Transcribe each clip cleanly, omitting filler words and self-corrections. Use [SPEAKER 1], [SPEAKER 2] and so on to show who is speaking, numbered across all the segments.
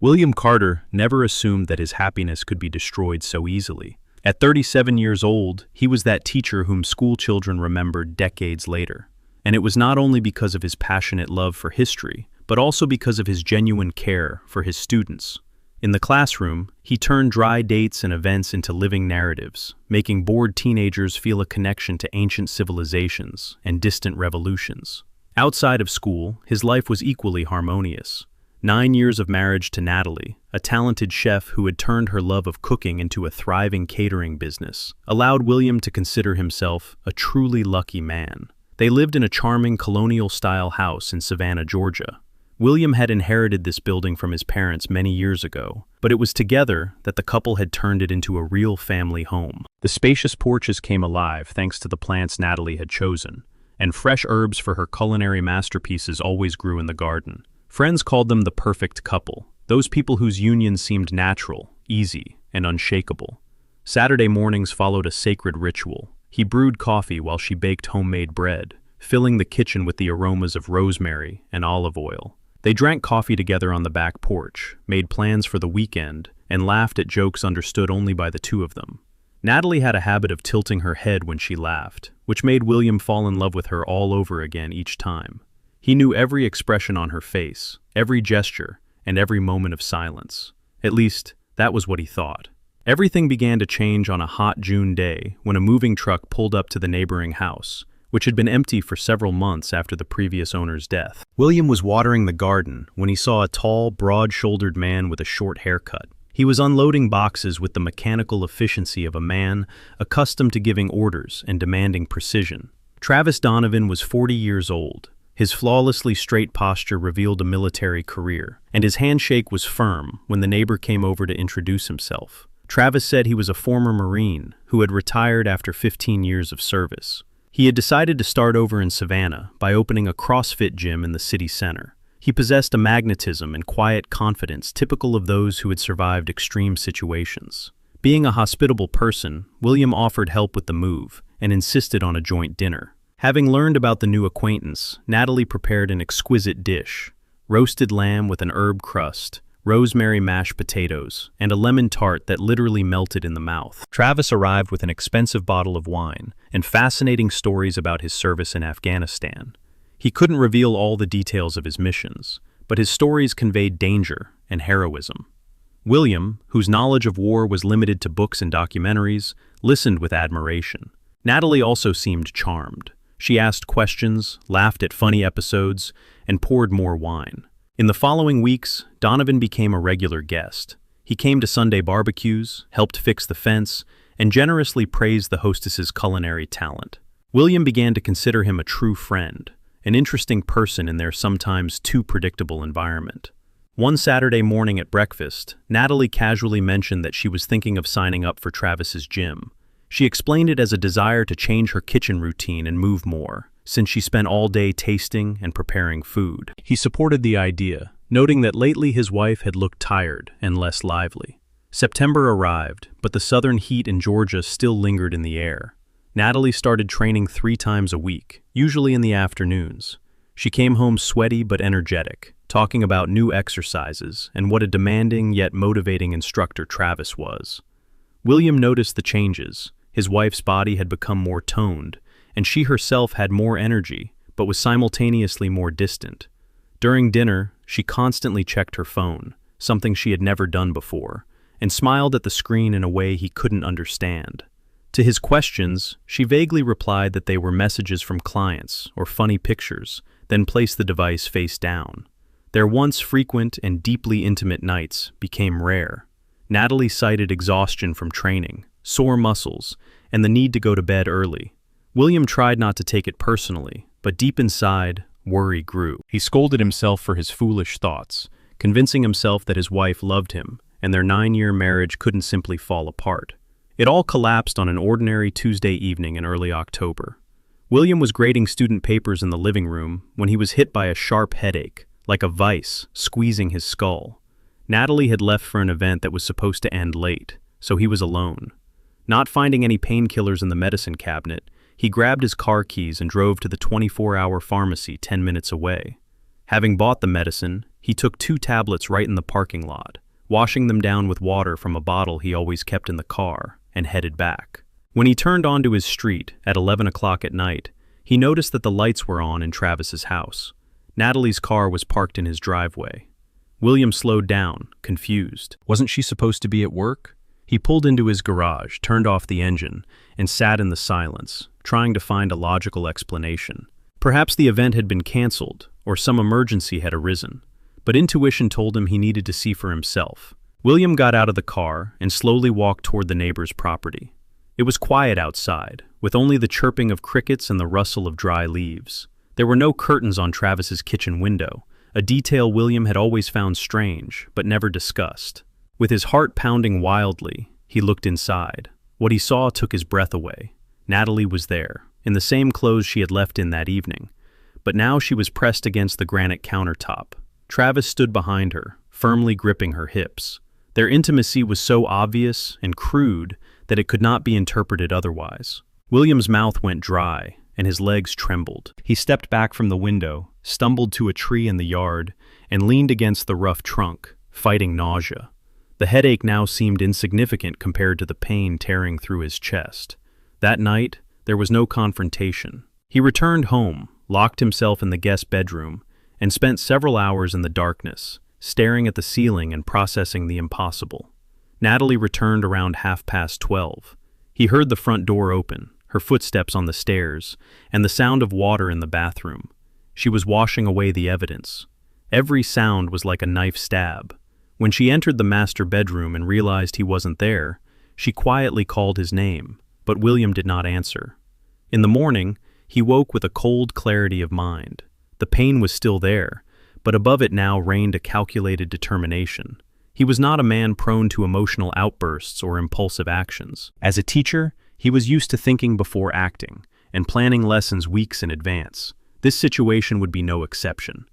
[SPEAKER 1] William Carter never assumed that his happiness could be destroyed so easily. At 37 years old, he was that teacher whom school children remembered decades later. And it was not only because of his passionate love for history, but also because of his genuine care for his students. In the classroom, he turned dry dates and events into living narratives, making bored teenagers feel a connection to ancient civilizations and distant revolutions. Outside of school, his life was equally harmonious. 9 years of marriage to Natalie, a talented chef who had turned her love of cooking into a thriving catering business, allowed William to consider himself a truly lucky man. They lived in a charming colonial-style house in Savannah, Georgia. William had inherited this building from his parents many years ago, but it was together that the couple had turned it into a real family home. The spacious porches came alive thanks to the plants Natalie had chosen, and fresh herbs for her culinary masterpieces always grew in the garden. Friends called them the perfect couple, those people whose union seemed natural, easy, and unshakable. Saturday mornings followed a sacred ritual. He brewed coffee while she baked homemade bread, filling the kitchen with the aromas of rosemary and olive oil. They drank coffee together on the back porch, made plans for the weekend, and laughed at jokes understood only by the two of them. Natalie had a habit of tilting her head when she laughed, which made William fall in love with her all over again each time. He knew every expression on her face, every gesture, and every moment of silence. At least, that was what he thought. Everything began to change on a hot June day when a moving truck pulled up to the neighboring house, which had been empty for several months after the previous owner's death. William was watering the garden when he saw a tall, broad-shouldered man with a short haircut. He was unloading boxes with the mechanical efficiency of a man accustomed to giving orders and demanding precision. Travis Donovan was 40 years old. His flawlessly straight posture revealed a military career, and his handshake was firm when the neighbor came over to introduce himself. Travis said he was a former Marine who had retired after 15 years of service. He had decided to start over in Savannah by opening a CrossFit gym in the city center. He possessed a magnetism and quiet confidence typical of those who had survived extreme situations. Being a hospitable person, William offered help with the move and insisted on a joint dinner. Having learned about the new acquaintance, Natalie prepared an exquisite dish: roasted lamb with an herb crust, rosemary mashed potatoes, and a lemon tart that literally melted in the mouth. Travis arrived with an expensive bottle of wine and fascinating stories about his service in Afghanistan. He couldn't reveal all the details of his missions, but his stories conveyed danger and heroism. William, whose knowledge of war was limited to books and documentaries, listened with admiration. Natalie also seemed charmed. She asked questions, laughed at funny episodes, and poured more wine. In the following weeks, Donovan became a regular guest. He came to Sunday barbecues, helped fix the fence, and generously praised the hostess's culinary talent. William began to consider him a true friend, an interesting person in their sometimes too predictable environment. One Saturday morning at breakfast, Natalie casually mentioned that she was thinking of signing up for Travis's gym. She explained it as a desire to change her kitchen routine and move more, since she spent all day tasting and preparing food. He supported the idea, noting that lately his wife had looked tired and less lively. September arrived, but the southern heat in Georgia still lingered in the air. Natalie started training 3 times a week, usually in the afternoons. She came home sweaty but energetic, talking about new exercises and what a demanding yet motivating instructor Travis was. William noticed the changes. His wife's body had become more toned, and she herself had more energy, but was simultaneously more distant. During dinner, she constantly checked her phone, something she had never done before, and smiled at the screen in a way he couldn't understand. To his questions, she vaguely replied that they were messages from clients or funny pictures, then placed the device face down. Their once frequent and deeply intimate nights became rare. Natalie cited exhaustion from training, sore muscles, and the need to go to bed early. William tried not to take it personally, but deep inside, worry grew. He scolded himself for his foolish thoughts, convincing himself that his wife loved him, and their 9-year marriage couldn't simply fall apart. It all collapsed on an ordinary Tuesday evening in early October. William was grading student papers in the living room when he was hit by a sharp headache, like a vice squeezing his skull. Natalie had left for an event that was supposed to end late, so he was alone. Not finding any painkillers in the medicine cabinet, he grabbed his car keys and drove to the 24-hour pharmacy 10 minutes away. Having bought the medicine, he took 2 tablets right in the parking lot, washing them down with water from a bottle he always kept in the car, and headed back. When he turned onto his street at 11 o'clock at night, he noticed that the lights were on in Travis's house. Natalie's car was parked in his driveway. William slowed down, confused. Wasn't she supposed to be at work? He pulled into his garage, turned off the engine, and sat in the silence, trying to find a logical explanation. Perhaps the event had been canceled, or some emergency had arisen, but intuition told him he needed to see for himself. William got out of the car and slowly walked toward the neighbor's property. It was quiet outside, with only the chirping of crickets and the rustle of dry leaves. There were no curtains on Travis's kitchen window, a detail William had always found strange, but never discussed. With his heart pounding wildly, he looked inside. What he saw took his breath away. Natalie was there, in the same clothes she had left in that evening, but now she was pressed against the granite countertop. Travis stood behind her, firmly gripping her hips. Their intimacy was so obvious and crude that it could not be interpreted otherwise. William's mouth went dry, and his legs trembled. He stepped back from the window, stumbled to a tree in the yard, and leaned against the rough trunk, fighting nausea. The headache now seemed insignificant compared to the pain tearing through his chest. That night, there was no confrontation. He returned home, locked himself in the guest bedroom, and spent several hours in the darkness, staring at the ceiling and processing the impossible. Natalie returned around 12:30. He heard the front door open, her footsteps on the stairs, and the sound of water in the bathroom. She was washing away the evidence. Every sound was like a knife stab. When she entered the master bedroom and realized he wasn't there, she quietly called his name, but William did not answer. In the morning, he woke with a cold clarity of mind. The pain was still there, but above it now reigned a calculated determination. He was not a man prone to emotional outbursts or impulsive actions. As a teacher, he was used to thinking before acting and planning lessons weeks in advance. This situation would be no exception.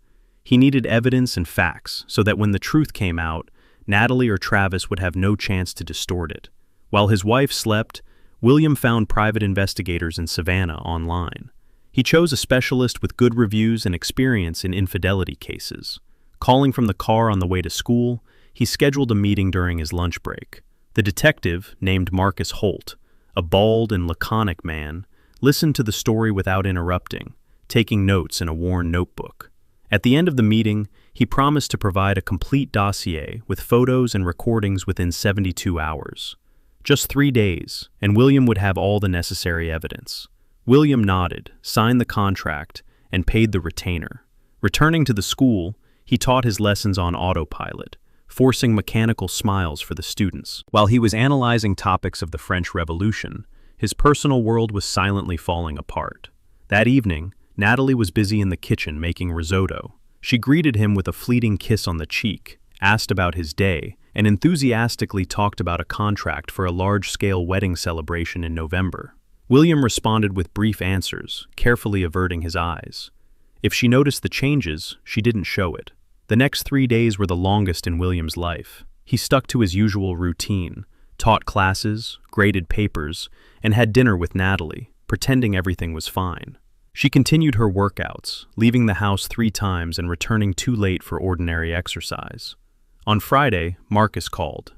[SPEAKER 1] He needed evidence and facts so that when the truth came out, Natalie or Travis would have no chance to distort it. While his wife slept, William found private investigators in Savannah online. He chose a specialist with good reviews and experience in infidelity cases. Calling from the car on the way to school, he scheduled a meeting during his lunch break. The detective, named Marcus Holt, a bald and laconic man, listened to the story without interrupting, taking notes in a worn notebook. At the end of the meeting, he promised to provide a complete dossier with photos and recordings within 72 hours. Just 3 days, and William would have all the necessary evidence. William nodded, signed the contract, and paid the retainer. Returning to the school, he taught his lessons on autopilot, forcing mechanical smiles for the students. While he was analyzing topics of the French Revolution, his personal world was silently falling apart. That evening, Natalie was busy in the kitchen making risotto. She greeted him with a fleeting kiss on the cheek, asked about his day, and enthusiastically talked about a contract for a large-scale wedding celebration in November. William responded with brief answers, carefully averting his eyes. If she noticed the changes, she didn't show it. The next 3 days were the longest in William's life. He stuck to his usual routine, taught classes, graded papers, and had dinner with Natalie, pretending everything was fine. She continued her workouts, leaving the house 3 times and returning too late for ordinary exercise. On Friday, Marcus called.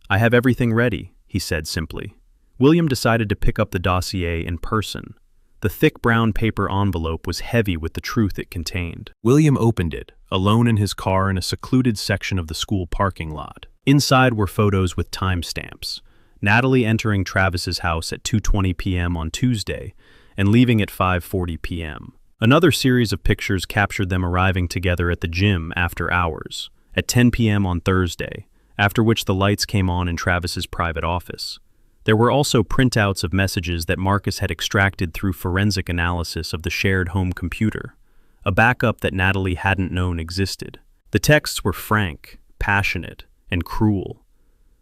[SPEAKER 1] "I have everything ready," he said simply. William decided to pick up the dossier in person. The thick brown paper envelope was heavy with the truth it contained. William opened it, alone in his car in a secluded section of the school parking lot. Inside were photos with timestamps. Natalie entering Travis's house at 2:20 p.m. on Tuesday and leaving at 5:40 p.m. Another series of pictures captured them arriving together at the gym after hours, at 10 p.m. on Thursday, after which the lights came on in Travis's private office. There were also printouts of messages that Marcus had extracted through forensic analysis of the shared home computer, a backup that Natalie hadn't known existed. The texts were frank, passionate, and cruel.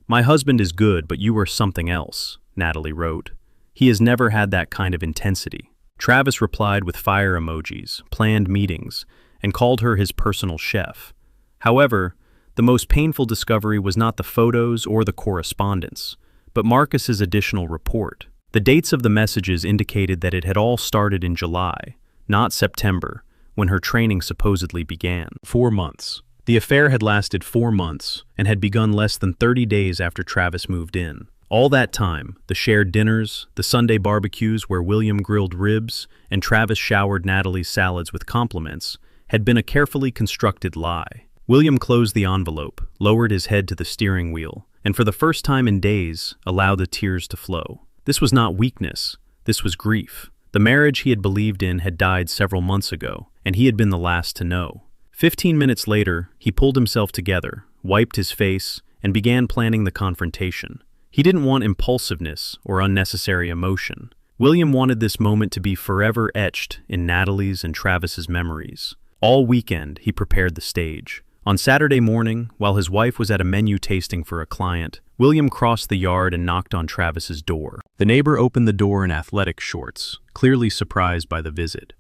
[SPEAKER 1] "My husband is good, but you are something else," Natalie wrote. "He has never had that kind of intensity." Travis replied with fire emojis, planned meetings, and called her his personal chef. However, the most painful discovery was not the photos or the correspondence, but Marcus's additional report. The dates of the messages indicated that it had all started in July, not September, when her training supposedly began. 4 months. The affair had lasted 4 months and had begun less than 30 days after Travis moved in. All that time, the shared dinners, the Sunday barbecues where William grilled ribs and Travis showered Natalie's salads with compliments, had been a carefully constructed lie. William closed the envelope, lowered his head to the steering wheel, and for the first time in days, allowed the tears to flow. This was not weakness, this was grief. The marriage he had believed in had died several months ago, and he had been the last to know. 15 minutes later, he pulled himself together, wiped his face, and began planning the confrontation. He didn't want impulsiveness or unnecessary emotion. William wanted this moment to be forever etched in Natalie's and Travis's memories. All weekend, he prepared the stage. On Saturday morning, while his wife was at a menu tasting for a client, William crossed the yard and knocked on Travis's door. The neighbor opened the door in athletic shorts, clearly surprised by the visit.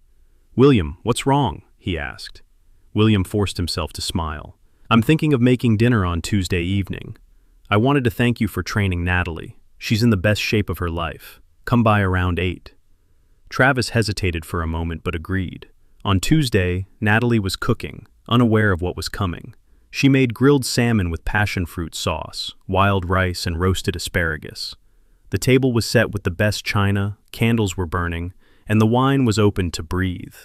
[SPEAKER 1] "William, what's wrong?" he asked. William forced himself to smile. "I'm thinking of making dinner on Tuesday evening. I wanted to thank you for training Natalie. She's in the best shape of her life. Come by around 8. Travis hesitated for a moment but agreed. On Tuesday, Natalie was cooking, unaware of what was coming. She made grilled salmon with passion fruit sauce, wild rice, and roasted asparagus. The table was set with the best china, candles were burning, and the wine was open to breathe.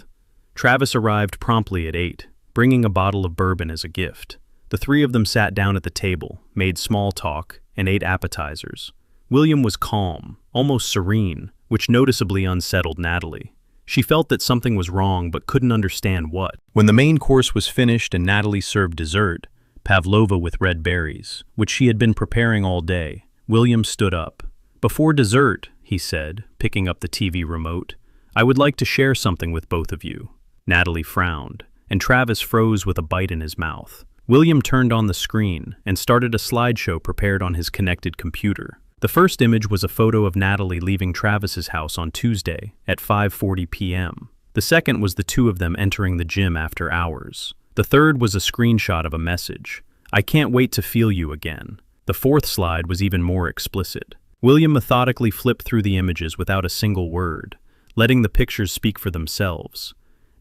[SPEAKER 1] Travis arrived promptly at 8, bringing a bottle of bourbon as a gift. The three of them sat down at the table, made small talk, and ate appetizers. William was calm, almost serene, which noticeably unsettled Natalie. She felt that something was wrong but couldn't understand what. When the main course was finished and Natalie served dessert, pavlova with red berries, which she had been preparing all day, William stood up. "Before dessert," he said, picking up the TV remote, "I would like to share something with both of you." Natalie frowned, and Travis froze with a bite in his mouth. William turned on the screen and started a slideshow prepared on his connected computer. The first image was a photo of Natalie leaving Travis's house on Tuesday at 5:40 p.m. The second was the two of them entering the gym after hours. The third was a screenshot of a message, "I can't wait to feel you again." The fourth slide was even more explicit. William methodically flipped through the images without a single word, letting the pictures speak for themselves.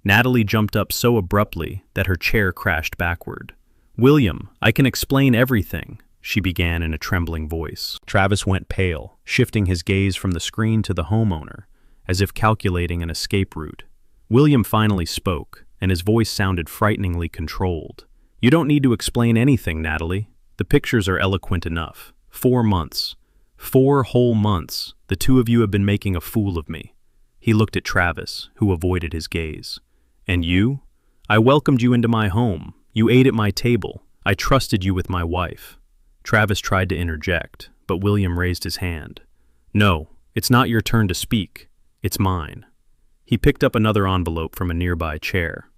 [SPEAKER 1] Natalie jumped up so abruptly that her chair crashed backward. "William, I can explain everything," she began in a trembling voice. Travis went pale, shifting his gaze from the screen to the homeowner, as if calculating an escape route. William finally spoke, and his voice sounded frighteningly controlled. "You don't need to explain anything, Natalie. The pictures are eloquent enough. 4 months. 4 whole months. The two of you have been making a fool of me." He looked at Travis, who avoided his gaze. "And you? I welcomed you into my home. You ate at my table. I trusted you with my wife." Travis tried to interject, but William raised his hand. "No, it's not your turn to speak. It's mine." He picked up another envelope from a nearby chair.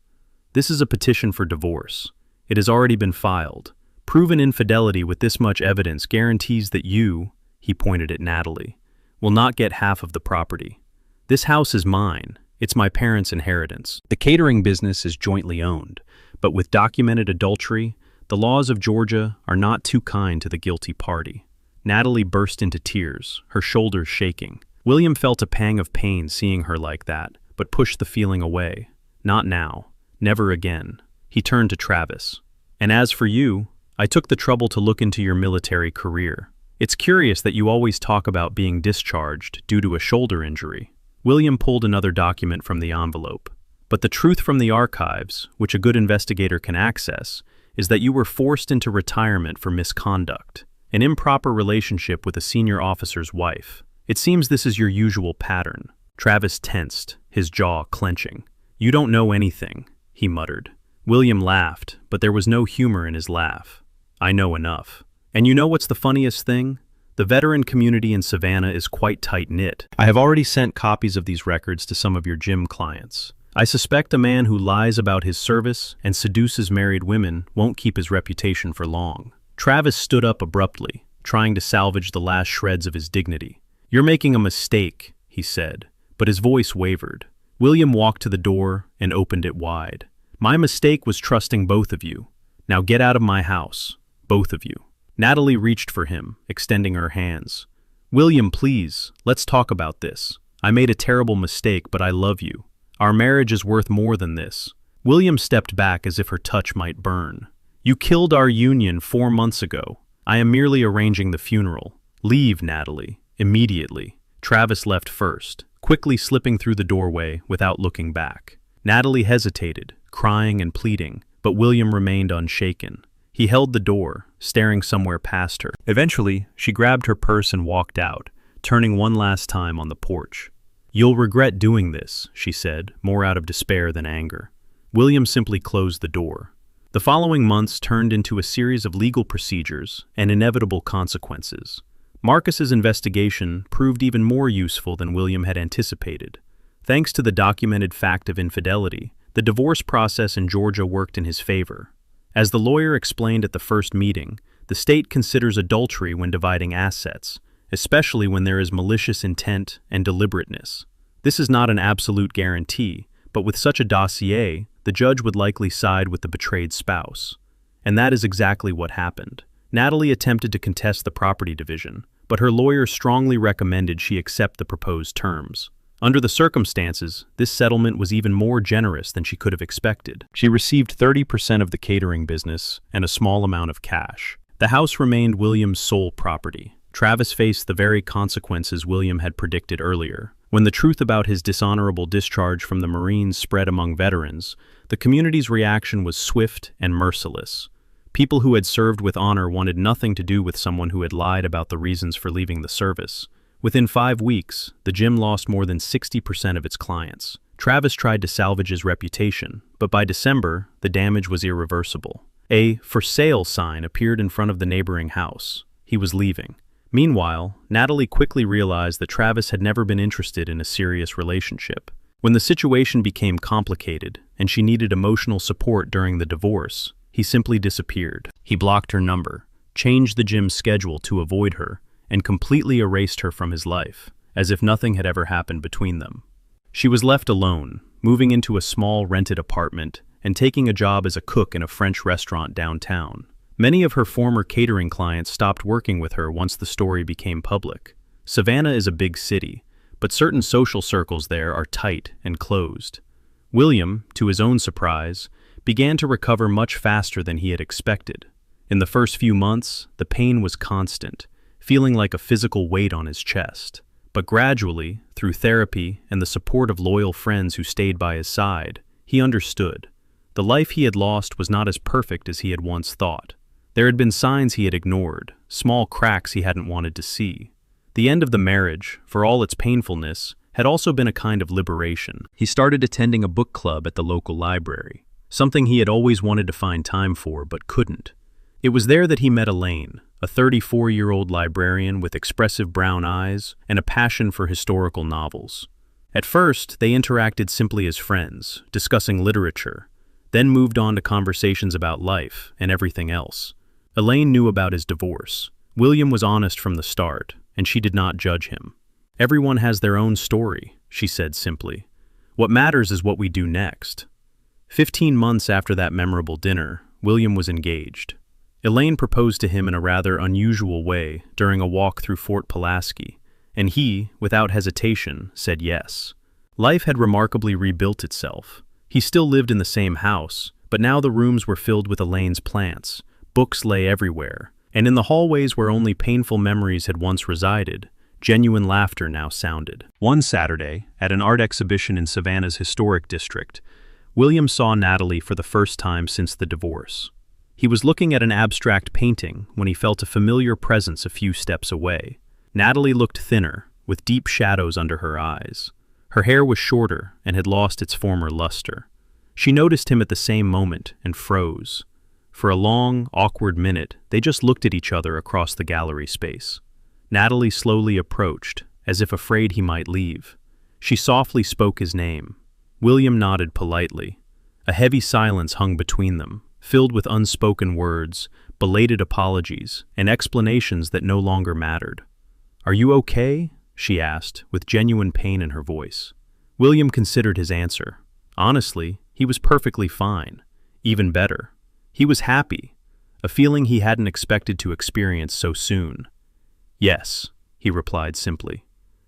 [SPEAKER 1] "This is a petition for divorce. It has already been filed. Proven infidelity with this much evidence guarantees that you," he pointed at Natalie, "will not get half of the property. This house is mine. It's my parents' inheritance. The catering business is jointly owned, but with documented adultery, the laws of Georgia are not too kind to the guilty party." Natalie burst into tears, her shoulders shaking. William felt a pang of pain seeing her like that, but pushed the feeling away. Not now. Never again. He turned to Travis. "And as for you, I took the trouble to look into your military career. It's curious that you always talk about being discharged due to a shoulder injury." William pulled another document from the envelope. "But the truth from the archives, which a good investigator can access, is that you were forced into retirement for misconduct, an improper relationship with a senior officer's wife. It seems this is your usual pattern." Travis tensed, his jaw clenching. "You don't know anything," he muttered. William laughed, but there was no humor in his laugh. "I know enough. And you know what's the funniest thing? The veteran community in Savannah is quite tight-knit. I have already sent copies of these records to some of your gym clients. I suspect a man who lies about his service and seduces married women won't keep his reputation for long." Travis stood up abruptly, trying to salvage the last shreds of his dignity. "You're making a mistake," he said, but his voice wavered. William walked to the door and opened it wide. "My mistake was trusting both of you. Now get out of my house, both of you." Natalie reached for him, extending her hands. "William, please, let's talk about this. I made a terrible mistake, but I love you. Our marriage is worth more than this. William stepped back as if her touch might burn. "You killed our union 4 months ago. I am merely arranging the funeral. Leave, Natalie, immediately." Travis left first, quickly slipping through the doorway without looking back. Natalie hesitated, crying and pleading, but William remained unshaken. He held the door, staring somewhere past her. Eventually, she grabbed her purse and walked out, turning one last time on the porch. "You'll regret doing this," she said, more out of despair than anger. William simply closed the door. The following months turned into a series of legal procedures and inevitable consequences. Marcus's investigation proved even more useful than William had anticipated. Thanks to the documented fact of infidelity, the divorce process in Georgia worked in his favor. As the lawyer explained at the first meeting, the state considers adultery when dividing assets, especially when there is malicious intent and deliberateness. This is not an absolute guarantee, but with such a dossier, the judge would likely side with the betrayed spouse. And that is exactly what happened. Natalie attempted to contest the property division, but her lawyer strongly recommended she accept the proposed terms. Under the circumstances, this settlement was even more generous than she could have expected. She received 30% of the catering business and a small amount of cash. The house remained William's sole property. Travis faced the very consequences William had predicted earlier. When the truth about his dishonorable discharge from the Marines spread among veterans, the community's reaction was swift and merciless. People who had served with honor wanted nothing to do with someone who had lied about the reasons for leaving the service. Within 5 weeks, the gym lost more than 60% of its clients. Travis tried to salvage his reputation, but by December, the damage was irreversible. A "for sale" sign appeared in front of the neighboring house. He was leaving. Meanwhile, Natalie quickly realized that Travis had never been interested in a serious relationship. When the situation became complicated and she needed emotional support during the divorce, he simply disappeared. He blocked her number, changed the gym's schedule to avoid her, and completely erased her from his life, as if nothing had ever happened between them. She was left alone, moving into a small rented apartment and taking a job as a cook in a French restaurant downtown. Many of her former catering clients stopped working with her once the story became public. Savannah is a big city, but certain social circles there are tight and closed. William, to his own surprise, began to recover much faster than he had expected. In the first few months, the pain was constant, feeling like a physical weight on his chest. But gradually, through therapy and the support of loyal friends who stayed by his side, he understood. The life he had lost was not as perfect as he had once thought. There had been signs he had ignored, small cracks he hadn't wanted to see. The end of the marriage, for all its painfulness, had also been a kind of liberation. He started attending a book club at the local library, something he had always wanted to find time for but couldn't. It was there that he met Elaine, a 34-year-old librarian with expressive brown eyes and a passion for historical novels. At first, they interacted simply as friends, discussing literature, then moved on to conversations about life and everything else. Elaine knew about his divorce. William was honest from the start, and she did not judge him. "Everyone has their own story," she said simply. "What matters is what we do next." 15 months after that memorable dinner, William was engaged. Elaine proposed to him in a rather unusual way during a walk through Fort Pulaski, and he, without hesitation, said yes. Life had remarkably rebuilt itself. He still lived in the same house, but now the rooms were filled with Elaine's plants. Books lay everywhere, and in the hallways where only painful memories had once resided, genuine laughter now sounded. One Saturday, at an art exhibition in Savannah's historic district, William saw Natalie for the first time since the divorce. He was looking at an abstract painting when he felt a familiar presence a few steps away. Natalie looked thinner, with deep shadows under her eyes. Her hair was shorter and had lost its former luster. She noticed him at the same moment and froze. For a long, awkward minute, they just looked at each other across the gallery space. Natalie slowly approached, as if afraid he might leave. She softly spoke his name. William nodded politely. A heavy silence hung between them, filled with unspoken words, belated apologies, and explanations that no longer mattered. "Are you okay?" she asked, with genuine pain in her voice. William considered his answer. Honestly, he was perfectly fine. Even better. He was happy, a feeling he hadn't expected to experience so soon. "Yes," he replied simply.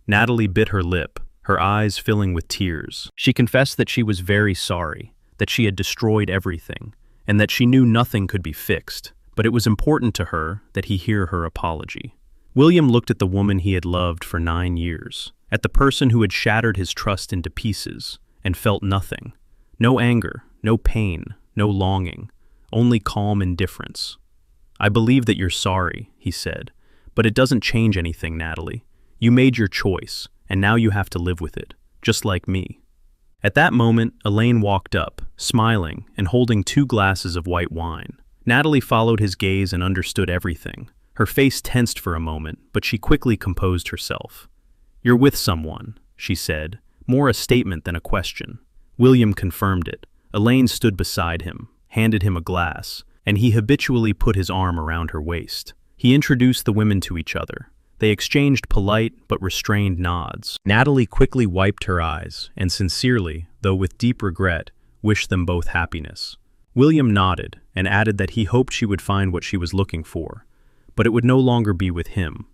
[SPEAKER 1] Natalie bit her lip, her eyes filling with tears. She confessed that she was very sorry, that she had destroyed everything, and that she knew nothing could be fixed, but it was important to her that he hear her apology. William looked at the woman he had loved for 9 years, at the person who had shattered his trust into pieces, and felt nothing. No anger, no pain, no longing, only calm indifference. "I believe that you're sorry," he said, "but it doesn't change anything, Natalie. You made your choice, and now you have to live with it, just like me." At that moment, Elaine walked up, smiling and holding 2 glasses of white wine. Natalie followed his gaze and understood everything. Her face tensed for a moment, but she quickly composed herself. "You're with someone," she said, more a statement than a question. William confirmed it. Elaine stood beside him, handed him a glass, and he habitually put his arm around her waist. He introduced the women to each other. They exchanged polite but restrained nods. Natalie quickly wiped her eyes and sincerely, though with deep regret, wished them both happiness. William nodded and added that he hoped she would find what she was looking for, but it would no longer be with him.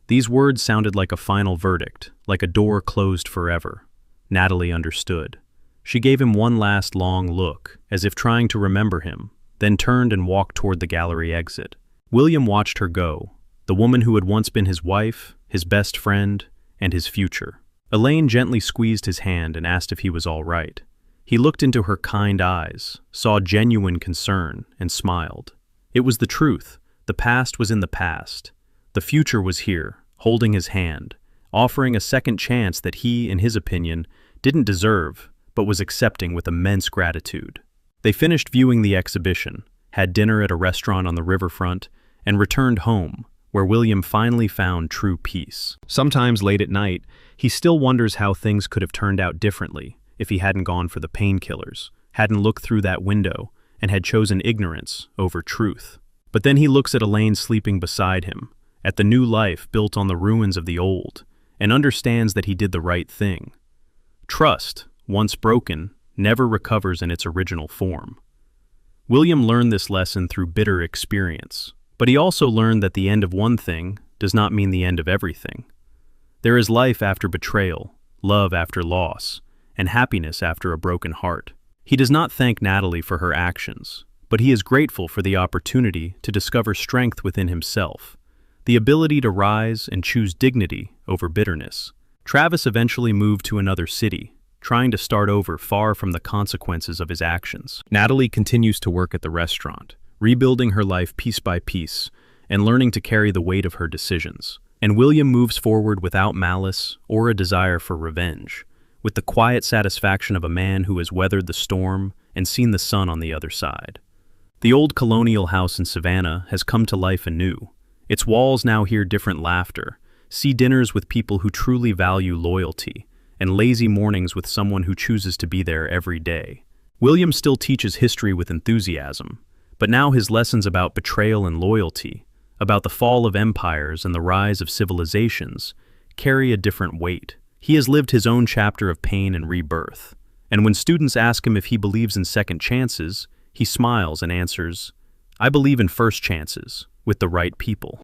[SPEAKER 1] These words sounded like a final verdict, like a door closed forever. Natalie understood. She gave him one last long look, as if trying to remember him, then turned and walked toward the gallery exit. William watched her go, the woman who had once been his wife, his best friend, and his future. Elaine gently squeezed his hand and asked if he was all right. He looked into her kind eyes, saw genuine concern, and smiled. It was the truth. The past was in the past. The future was here, holding his hand, offering a second chance that he, in his opinion, didn't deserve, but was accepting with immense gratitude. They finished viewing the exhibition, had dinner at a restaurant on the riverfront, and returned home, where William finally found true peace. Sometimes late at night, he still wonders how things could have turned out differently if he hadn't gone for the painkillers, hadn't looked through that window, and had chosen ignorance over truth. But then he looks at Elaine sleeping beside him, at the new life built on the ruins of the old, and understands that he did the right thing. Trust, once broken, never recovers in its original form. William learned this lesson through bitter experience, but he also learned that the end of one thing does not mean the end of everything. There is life after betrayal, love after loss, and happiness after a broken heart. He does not thank Natalie for her actions, but he is grateful for the opportunity to discover strength within himself, the ability to rise and choose dignity over bitterness. Travis eventually moved to another city, trying to start over far from the consequences of his actions. Natalie continues to work at the restaurant, rebuilding her life piece by piece and learning to carry the weight of her decisions. And William moves forward without malice or a desire for revenge, with the quiet satisfaction of a man who has weathered the storm and seen the sun on the other side. The old colonial house in Savannah has come to life anew. Its walls now hear different laughter, see dinners with people who truly value loyalty, and lazy mornings with someone who chooses to be there every day. William still teaches history with enthusiasm, but now his lessons about betrayal and loyalty, about the fall of empires and the rise of civilizations, carry a different weight. He has lived his own chapter of pain and rebirth, and when students ask him if he believes in second chances, he smiles and answers, "I believe in first chances, with the right people."